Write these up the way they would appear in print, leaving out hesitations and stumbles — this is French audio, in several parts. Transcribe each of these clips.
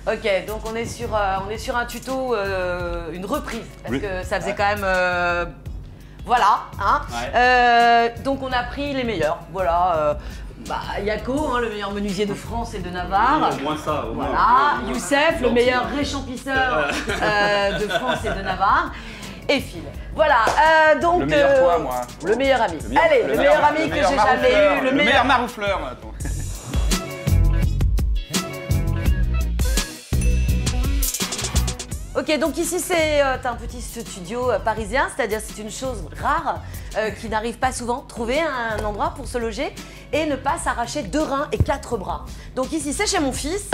Ok, donc on est sur un tuto, une reprise, parce que ça faisait quand même... voilà, hein. Donc on a pris les meilleurs, voilà. Yako, hein, le meilleur menuisier de France et de Navarre. Oui, au moins ça, au moins. Voilà, Youssef, le meilleur réchampisseur de France et de Navarre. Et Phil. Voilà, donc... Le meilleur toi, moi. Le meilleur ami. Allez, le meilleur ami que j'ai jamais eu. Le meilleur maroufleur, attends. Ok, donc ici c'est un petit studio parisien, c'est-à-dire c'est une chose rare qui n'arrive pas souvent, trouver un endroit pour se loger et ne pas s'arracher 2 reins et 4 bras. Donc ici c'est chez mon fils,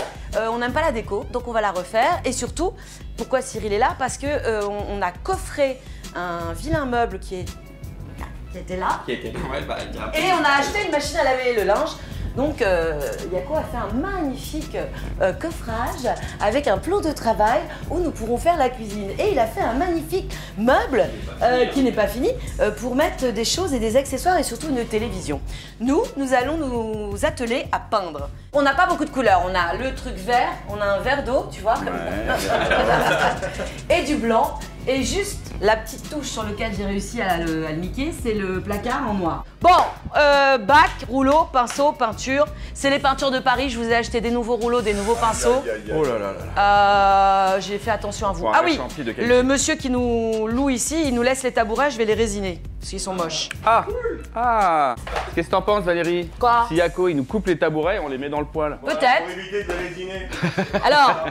on n'aime pas la déco, donc on va la refaire et surtout, pourquoi Cyril est là? Parce que on a coffré un vilain meuble qui était là et on a acheté une machine à laver le linge. Donc, Yako a fait un magnifique coffrage avec un plan de travail où nous pourrons faire la cuisine. Et il a fait un magnifique meuble qui n'est pas fini pour mettre des choses et des accessoires et surtout une télévision. Nous allons nous atteler à peindre. On n'a pas beaucoup de couleurs. On a le truc vert, on a un verre d'eau, tu vois, et du blanc. Et juste la petite touche sur laquelle j'ai réussi à le niquer, c'est le placard en noir. Bon, bac, rouleau, pinceau, peinture. C'est les peintures de Paris, je vous ai acheté des nouveaux rouleaux, des nouveaux pinceaux. Oh là là là. J'ai fait attention à vous. Ah oui, le monsieur qui nous loue ici, il nous laisse les tabourets, je vais les résiner, parce qu'ils sont moches. Ah. Qu'est-ce que t'en penses, Valérie? Quoi? Si Yako, il nous coupe les tabourets, on les met dans le poêle. Peut-être. Pour éviter de résiner. Alors...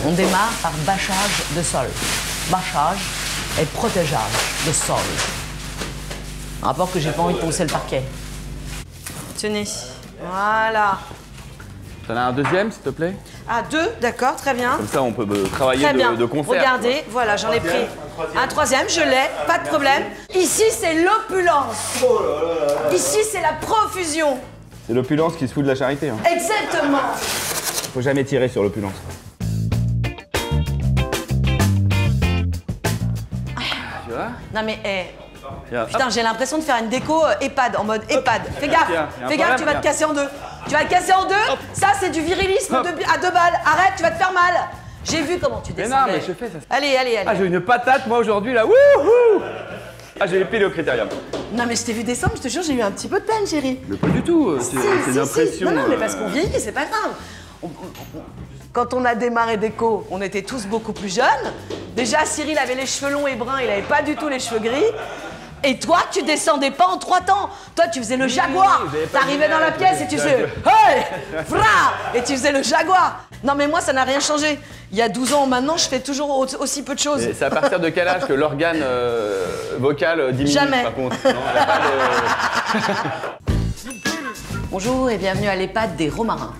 On démarre par bâchage de sol. Bâchage et protégeage de sol. Un rapport que j'ai pas envie de poncer le parquet. Tenez, voilà. T'en as un deuxième, s'il te plaît? Ah, 2, d'accord, très bien. Comme ça, on peut travailler Très bien. de concert. Regardez, voilà, j'en ai pris un troisième, je l'ai, pas de problème. Ici, c'est l'opulence. Ici, c'est la profusion. C'est l'opulence qui se fout de la charité. Hein. Exactement. Faut jamais tirer sur l'opulence. Tu vois? Non mais, putain, j'ai l'impression de faire une déco EHPAD, en mode EHPAD. Fais gaffe, tu vas te casser en deux. Tu vas te casser en deux, ça c'est du virilisme à 2 balles. Arrête, tu vas te faire mal. J'ai vu comment tu descendais. Mais non, mais je fais ça. Allez. Ah, j'ai une patate, moi, aujourd'hui, là. Wouhou! Ah, j'ai épilé au critérium. Non, mais je t'ai vu descendre, je te jure, j'ai eu un petit peu de peine, chérie. Mais pas du tout, c'est une impression. Non, mais parce qu'on vieillit, c'est pas grave. Quand on a démarré déco, on était tous beaucoup plus jeunes. Déjà, Cyril avait les cheveux longs et bruns, il avait pas du tout les cheveux gris. Et toi, tu descendais pas en 3 temps. Toi, tu faisais le jaguar. T'arrivais dans la pièce et tu faisais hey, fra, et tu faisais le jaguar. Non, mais moi, ça n'a rien changé. Il y a 12 ans maintenant, je fais toujours aussi peu de choses. C'est à partir de quel âge que l'organe vocal diminue? Jamais. Par contre, non, y a pas de... Bonjour et bienvenue à l'EHPAD des Romarins.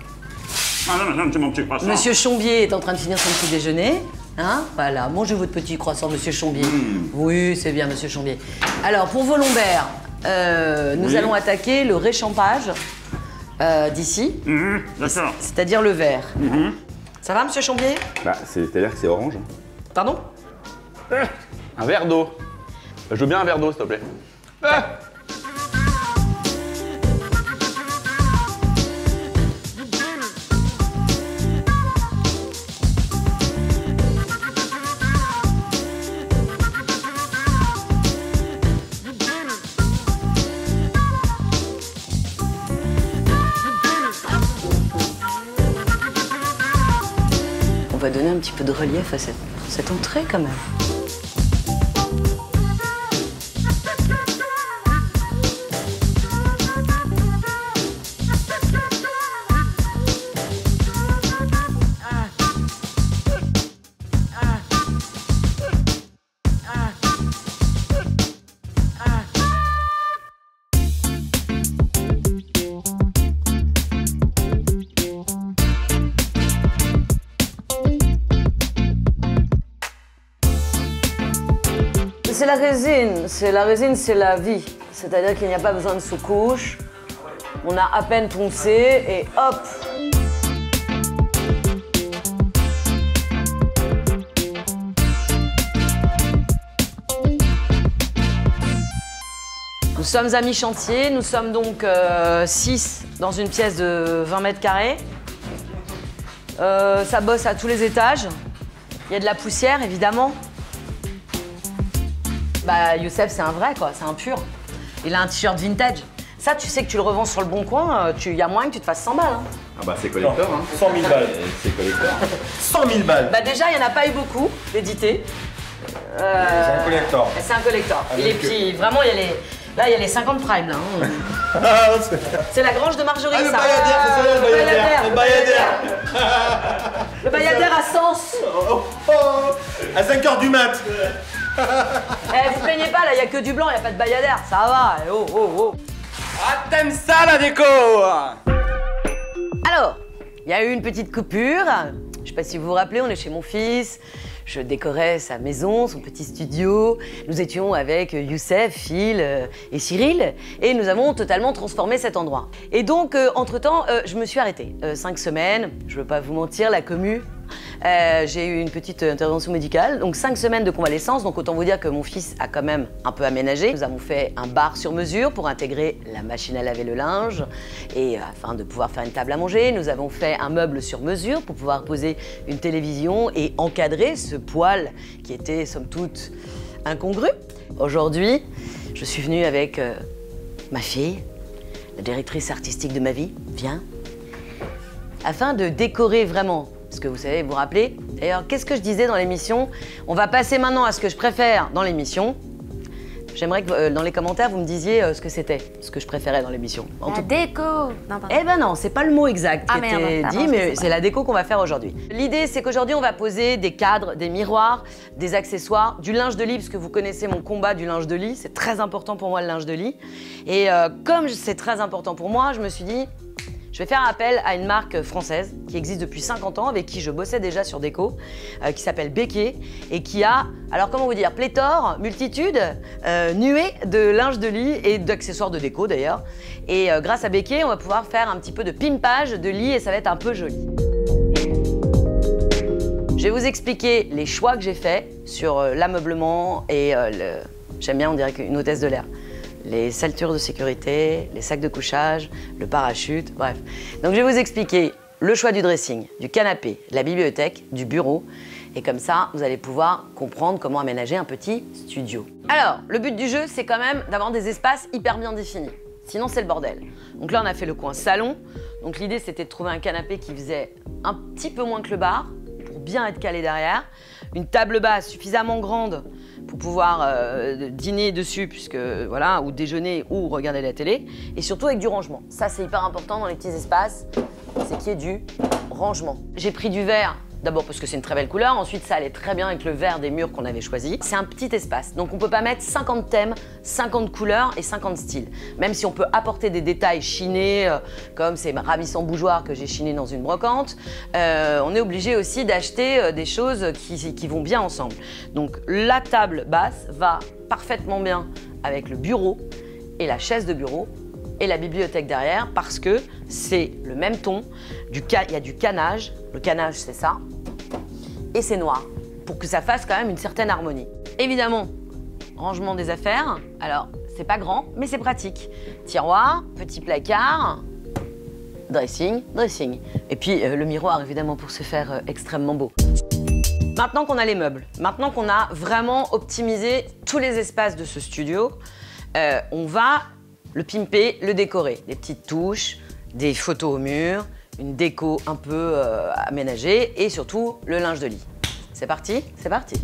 Ah non, c'est mon petit croissant. Monsieur Chombier est en train de finir son petit déjeuner. Hein, voilà, mangez votre petit croissant, monsieur Chombier. Oui, c'est bien, monsieur Chombier. Alors, pour vos lombaires, nous allons attaquer le réchampage d'ici. D'accord. C'est-à-dire le vert. Ça va, monsieur Chombier? Bah, c'est-à-dire que c'est orange. Pardon? Un verre d'eau. Je veux bien un verre d'eau, s'il te plaît. On va donner un petit peu de relief à cette entrée quand même. C'est la résine, c'est la vie. C'est-à-dire qu'il n'y a pas besoin de sous-couche. On a à peine poncé et hop. sommes à mi-chantier, nous sommes donc 6 dans une pièce de 20 mètres carrés. Ça bosse à tous les étages. Il y a de la poussière, évidemment. Bah, Youssef, c'est un vrai, quoi, c'est un pur. Il a un t-shirt vintage. Ça, tu sais que tu le revends sur le bon coin, il y a moyen que tu te fasses 100 balles. Hein. Ah bah c'est collector, hein. 100 000 balles. C'est collector. 100 000 balles. Bah déjà, il n'y en a pas eu beaucoup d'édités. C'est un collector. C'est un collector. Il est petit. Vraiment, il y a les... Là, il y a les 50 primes, là. Hein. C'est la grange de Marjorie, Ah, le ça. Bayadère, c'est ça, le Bayadère. Le Bayadère. Le Bayadère à Sens. À 5h du mat. Vous plaignez pas, là, il n'y a que du blanc, il n'y a pas de Bayadère. Ça va, oh, oh, oh. Ah, t'aimes ça la déco? Alors, il y a eu une petite coupure. Je sais pas si vous vous rappelez, on est chez mon fils. Je décorais sa maison, son petit studio. Nous étions avec Youssef, Phil et Cyril. Et nous avons totalement transformé cet endroit. Et donc, entre-temps, je me suis arrêtée. 5 semaines, je veux pas vous mentir, la commu. J'ai eu une petite intervention médicale, donc 5 semaines de convalescence, donc autant vous dire que mon fils a quand même un peu aménagé. Nous avons fait un bar sur mesure pour intégrer la machine à laver le linge et afin de pouvoir faire une table à manger. Nous avons fait un meuble sur mesure pour pouvoir poser une télévision et encadrer ce poêle qui était somme toute incongru. Aujourd'hui, je suis venue avec ma fille, la directrice artistique de ma vie, viens, afin de décorer vraiment. Parce que vous savez, vous vous rappelez. D'ailleurs, qu'est-ce que je disais dans l'émission? On va passer maintenant à ce que je préfère dans l'émission. J'aimerais que dans les commentaires, vous me disiez ce que c'était, ce que je préférais dans l'émission. La déco. Non, pardon. Eh ben non, c'est pas le mot exact qui était pardon, dit, mais c'est la déco qu'on va faire aujourd'hui. L'idée, c'est qu'aujourd'hui, on va poser des cadres, des miroirs, des accessoires, du linge de lit, parce que vous connaissez mon combat du linge de lit. C'est très important pour moi, le linge de lit. Et comme c'est très important pour moi, je me suis dit, je vais faire appel à une marque française qui existe depuis 50 ans, avec qui je bossais déjà sur déco, qui s'appelle Béquet et qui a, alors comment vous dire, pléthore, multitude, nuée de linge de lit et d'accessoires de déco d'ailleurs. Et grâce à Béquet, on va pouvoir faire un petit peu de pimpage de lit et ça va être un peu joli. Je vais vous expliquer les choix que j'ai faits sur l'ameublement et j'aime bien, on dirait une hôtesse de l'air. Les ceintures de sécurité, les sacs de couchage, le parachute, bref. Donc je vais vous expliquer le choix du dressing, du canapé, de la bibliothèque, du bureau. Et comme ça, vous allez pouvoir comprendre comment aménager un petit studio. Alors, le but du jeu, c'est quand même d'avoir des espaces hyper bien définis. Sinon, c'est le bordel. Donc là, on a fait le coin salon. Donc l'idée, c'était de trouver un canapé qui faisait un petit peu moins que le bar, pour bien être calé derrière. Une table basse suffisamment grande pour pouvoir dîner dessus, puisque voilà, ou déjeuner ou regarder la télé, et surtout avec du rangement. Ça, c'est hyper important dans les petits espaces, c'est qu'il y ait du rangement. J'ai pris du vert, d'abord parce que c'est une très belle couleur, ensuite ça allait très bien avec le vert des murs qu'on avait choisi. C'est un petit espace, donc on peut pas mettre 50 thèmes, 50 couleurs et 50 styles. Même si on peut apporter des détails chinés, comme ces ravissants bougeoirs que j'ai chinés dans une brocante, on est obligé aussi d'acheter des choses qui vont bien ensemble. Donc la table basse va parfaitement bien avec le bureau et la chaise de bureau et la bibliothèque derrière, parce que c'est le même ton, il y a du canage, le canage c'est ça, et c'est noir, pour que ça fasse quand même une certaine harmonie. Évidemment, rangement des affaires, alors c'est pas grand, mais c'est pratique. Tiroir, petit placard, dressing, dressing. Et puis le miroir évidemment pour se faire extrêmement beau. Maintenant qu'on a les meubles, maintenant qu'on a vraiment optimisé tous les espaces de ce studio, on va le pimper, le décorer. Des petites touches, des photos au mur, une déco un peu aménagée et surtout le linge de lit. C'est parti? C'est parti.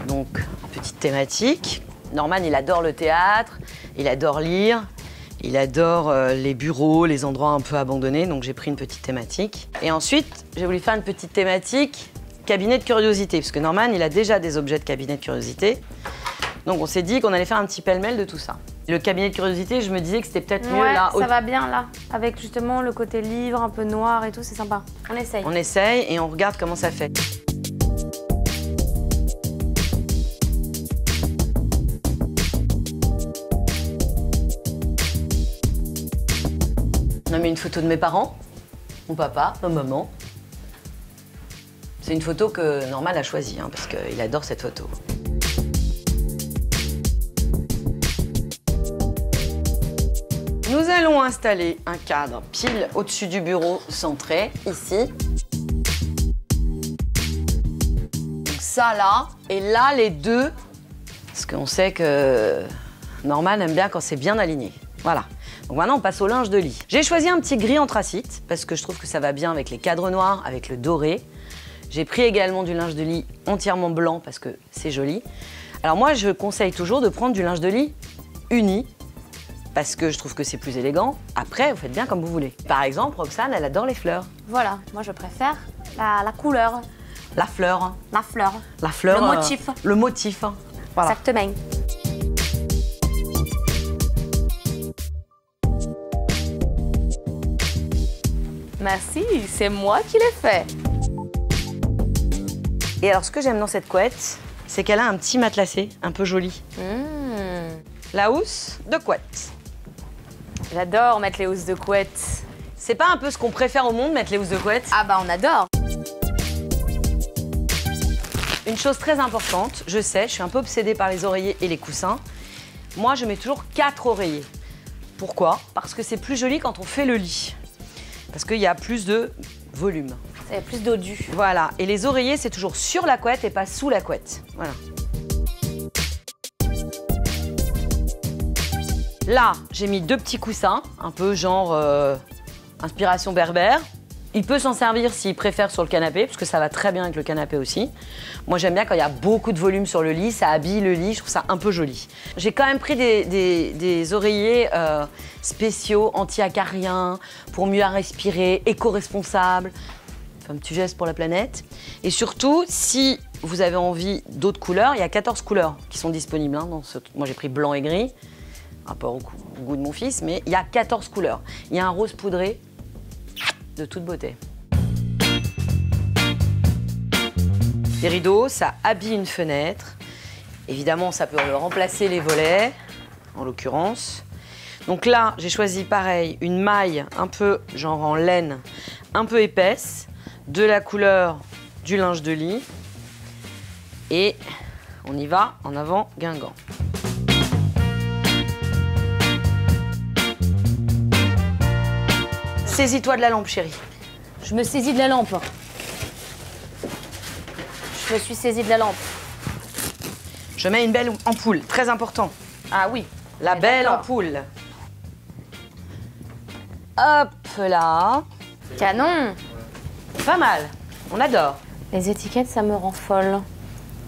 Donc, petite thématique. Norman, il adore le théâtre, il adore lire, il adore les bureaux, les endroits un peu abandonnés, donc j'ai pris une petite thématique. Et ensuite, j'ai voulu faire une petite thématique cabinet de curiosité, parce que Norman, il a déjà des objets de cabinet de curiosité. Donc on s'est dit qu'on allait faire un petit pêle-mêle de tout ça. Le cabinet de curiosité, je me disais que c'était peut-être mieux là. Ça va bien là, avec justement le côté livre, un peu noir et tout, c'est sympa. On essaye. On essaye et on regarde comment ça fait. On a mis une photo de mes parents, mon papa, ma maman. C'est une photo que Norman a choisie, hein, parce qu'il adore cette photo. Nous allons installer un cadre pile au-dessus du bureau centré, ici. Donc ça là, et là les deux, parce qu'on sait que Norman aime bien quand c'est bien aligné. Voilà. Donc maintenant on passe au linge de lit. J'ai choisi un petit gris anthracite, parce que je trouve que ça va bien avec les cadres noirs, avec le doré. J'ai pris également du linge de lit entièrement blanc, parce que c'est joli. Alors moi je conseille toujours de prendre du linge de lit uni, parce que je trouve que c'est plus élégant. Après, vous faites bien comme vous voulez. Par exemple, Roxane, elle adore les fleurs. Voilà, moi je préfère la couleur. La fleur. La fleur. La fleur. Le motif. Le motif. Voilà. Exactement. Merci, c'est moi qui l'ai fait. Et alors, ce que j'aime dans cette couette, c'est qu'elle a un petit matelassé un peu joli. La housse de couette. J'adore mettre les housses de couette. C'est pas un peu ce qu'on préfère au monde, mettre les housses de couette? Ah bah on adore. Une chose très importante, je sais, je suis un peu obsédée par les oreillers et les coussins. Moi, je mets toujours 4 oreillers. Pourquoi? Parce que c'est plus joli quand on fait le lit. Parce qu'il y a plus de volume. Il y a plus dodu. Voilà, et les oreillers, c'est toujours sur la couette et pas sous la couette. Voilà. Là, j'ai mis 2 petits coussins, un peu genre inspiration berbère. Il peut s'en servir s'il préfère sur le canapé, parce que ça va très bien avec le canapé aussi. Moi, j'aime bien quand il y a beaucoup de volume sur le lit, ça habille le lit, je trouve ça un peu joli. J'ai quand même pris des oreillers spéciaux, anti-acariens, pour mieux à respirer, éco-responsables. Un petit geste pour la planète. Et surtout, si vous avez envie d'autres couleurs, il y a 14 couleurs qui sont disponibles. Hein, moi, j'ai pris blanc et gris. Rapport au goût de mon fils, mais il y a 14 couleurs. Il y a un rose poudré de toute beauté. Les rideaux, ça habille une fenêtre. Évidemment, ça peut remplacer les volets, en l'occurrence. Donc là, j'ai choisi pareil, une maille un peu genre en laine, un peu épaisse, de la couleur du linge de lit. Et on y va en avant Guingamp. Saisis-toi de la lampe, chérie. Je me saisis de la lampe. Je me suis saisie de la lampe. Je mets une belle ampoule, très important. Ah oui. La belle ampoule. Hop là. Canon. Pas mal, on adore. Les étiquettes, ça me rend folle.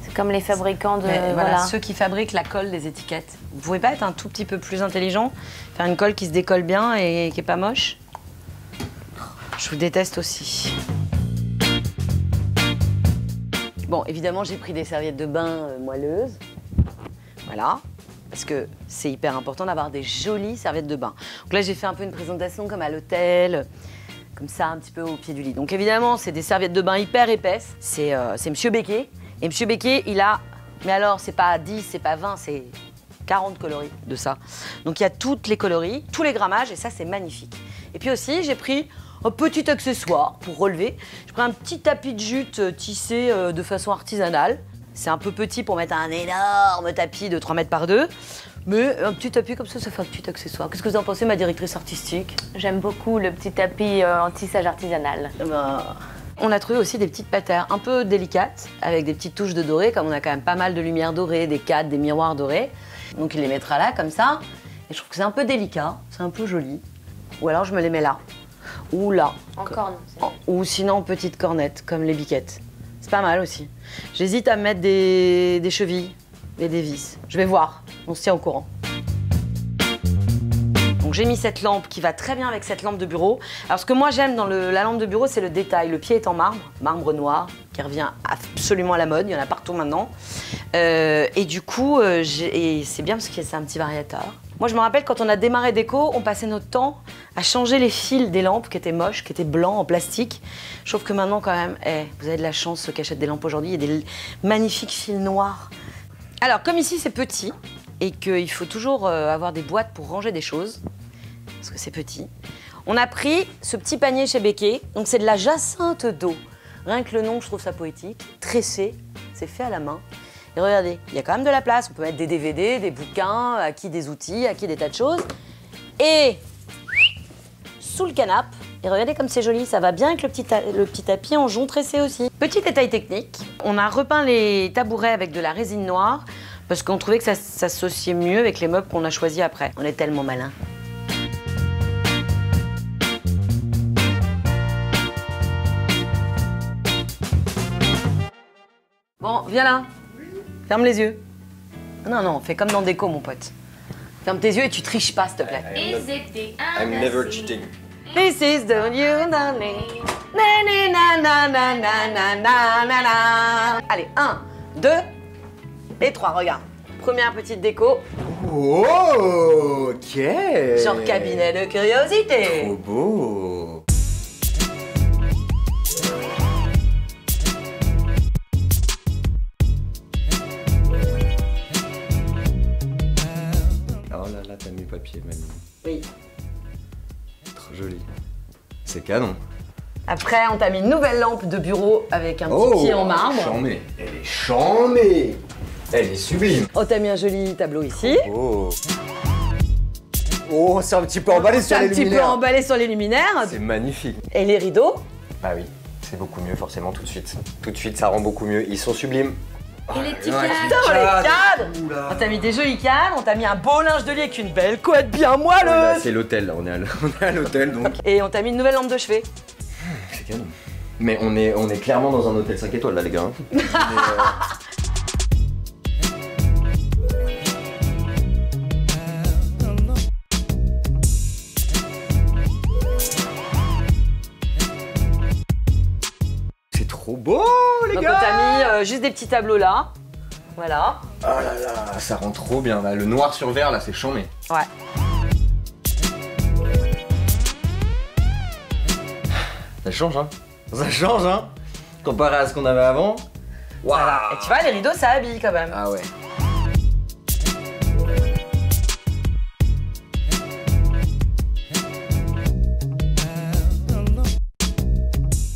C'est comme les fabricants de... Voilà, ceux qui fabriquent la colle des étiquettes. Vous pouvez pas être un tout petit peu plus intelligent? Faire une colle qui se décolle bien et qui est pas moche? Je vous déteste aussi. Bon, évidemment, j'ai pris des serviettes de bain moelleuses. Voilà. Parce que c'est hyper important d'avoir des jolies serviettes de bain. Donc là, j'ai fait un peu une présentation comme à l'hôtel, comme ça, un petit peu au pied du lit. Donc évidemment, c'est des serviettes de bain hyper épaisses. C'est Monsieur Becquet. Et Monsieur Becquet, il a... Mais alors, c'est pas 10, c'est pas 20, c'est 40 coloris de ça. Donc il y a toutes les coloris, tous les grammages, et ça, c'est magnifique. Et puis aussi, j'ai pris un petit accessoire pour relever. J'ai pris un petit tapis de jute tissé de façon artisanale. C'est un peu petit pour mettre un énorme tapis de 3 mètres par 2. Mais un petit tapis comme ça fait un petit accessoire. Qu'est-ce que vous en pensez, ma directrice artistique? J'aime beaucoup le petit tapis en tissage artisanal. On a trouvé aussi des petites patères un peu délicates, avec des petites touches de doré, comme on a quand même pas mal de lumière dorée, des cadres, des miroirs dorés. Donc il les mettra là, comme ça. Et je trouve que c'est un peu délicat, c'est un peu joli. Ou alors je me les mets là. Ou là. En corne. Ou sinon en petite cornette, comme les biquettes. C'est pas mal aussi. J'hésite à mettre des chevilles et des vis. Je vais voir, on se tient au courant. Donc j'ai mis cette lampe qui va très bien avec cette lampe de bureau. Alors ce que moi j'aime dans la lampe de bureau, c'est le détail. Le pied est en marbre, marbre noir, qui revient absolument à la mode. Il y en a partout maintenant. Et du coup, c'est bien parce que c'est un petit variateur. Moi je me rappelle quand on a démarré Déco, on passait notre temps à changer les fils des lampes qui étaient moches, qui étaient blancs en plastique. Je trouve que maintenant quand même, vous avez de la chance ceux qui achètent des lampes aujourd'hui, il y a des magnifiques fils noirs. Alors comme ici c'est petit et qu'il faut toujours avoir des boîtes pour ranger des choses, parce que c'est petit, on a pris ce petit panier chez Becquet, donc c'est de la jacinthe d'eau. Rien que le nom, je trouve ça poétique. Tressé, c'est fait à la main. Et regardez, il y a quand même de la place. On peut mettre des DVD, des bouquins, acquis des outils, acquis des tas de choses. Et sous le canapé, et regardez comme c'est joli, ça va bien avec le petit tapis en jonc tressé aussi. Petit détail technique, on a repeint les tabourets avec de la résine noire parce qu'on trouvait que ça s'associait mieux avec les meubles qu'on a choisis après. On est tellement malins. Bon, viens là. Ferme les yeux. Non, non, fais comme dans Déco, mon pote. Ferme tes yeux et tu triches pas, s'il te plaît. I'm never cheating. This is the new darling. Na na na na na na na na na. Allez, 1, 2 et 3, regarde. Première petite déco. Oh, ok. Genre cabinet de curiosité. Trop beau. Oh là là, t'as mis papier, mamie. Oui. Trop joli. C'est canon. Après, on t'a mis une nouvelle lampe de bureau avec un petit pied en marbre. Chambée. Elle est chambée. Elle est sublime. On t'a mis un joli tableau ici. Oh. Oh, c'est un petit peu emballé sur les luminaires. C'est un petit peu emballé sur les luminaires. C'est magnifique. Et les rideaux. Bah oui, c'est beaucoup mieux forcément tout de suite. Tout de suite, ça rend beaucoup mieux. Ils sont sublimes. Et les petits cadres. Putain, les cadres. On t'a mis des jolis cadres, on t'a mis un beau linge de lit avec une belle couette bien moelleuse. C'est l'hôtel, on est à l'hôtel donc. Et on t'a mis une nouvelle lampe de chevet. C'est canon. Mais on est clairement dans un hôtel 5 étoiles là les gars. C'est trop beau les Donc gars. on t'a mis juste des petits tableaux là. Voilà. Oh là là, ça rend trop bien là. Le noir sur vert là, c'est chambé. Ouais. Ça change hein. Ça change hein. Comparé à ce qu'on avait avant. Waouh. Voilà. Et tu vois, les rideaux, ça habille quand même. Ah ouais.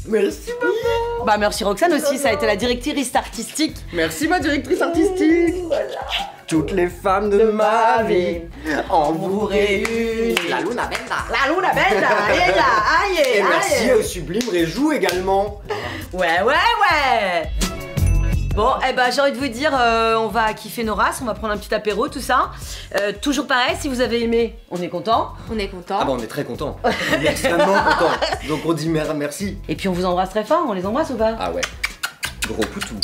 Merci maman. Bah merci Roxane aussi, ça a été la directrice artistique. Merci ma directrice artistique. Voilà. Toutes les femmes de ma vie en vous réunissent. La Luna Bella. La Luna Bella, aïe, Et merci au Sublime Réjou également. Ouais, ouais, ouais. Bon, eh ben, j'ai envie de vous dire, on va kiffer nos races, on va prendre un petit apéro, tout ça. Toujours pareil, si vous avez aimé, on est content. On est content. Ah bah on est très contents. On est extrêmement contents. Donc on dit merci. Et puis on vous embrasse très fort, on les embrasse ou pas? Ah ouais. Gros poutou.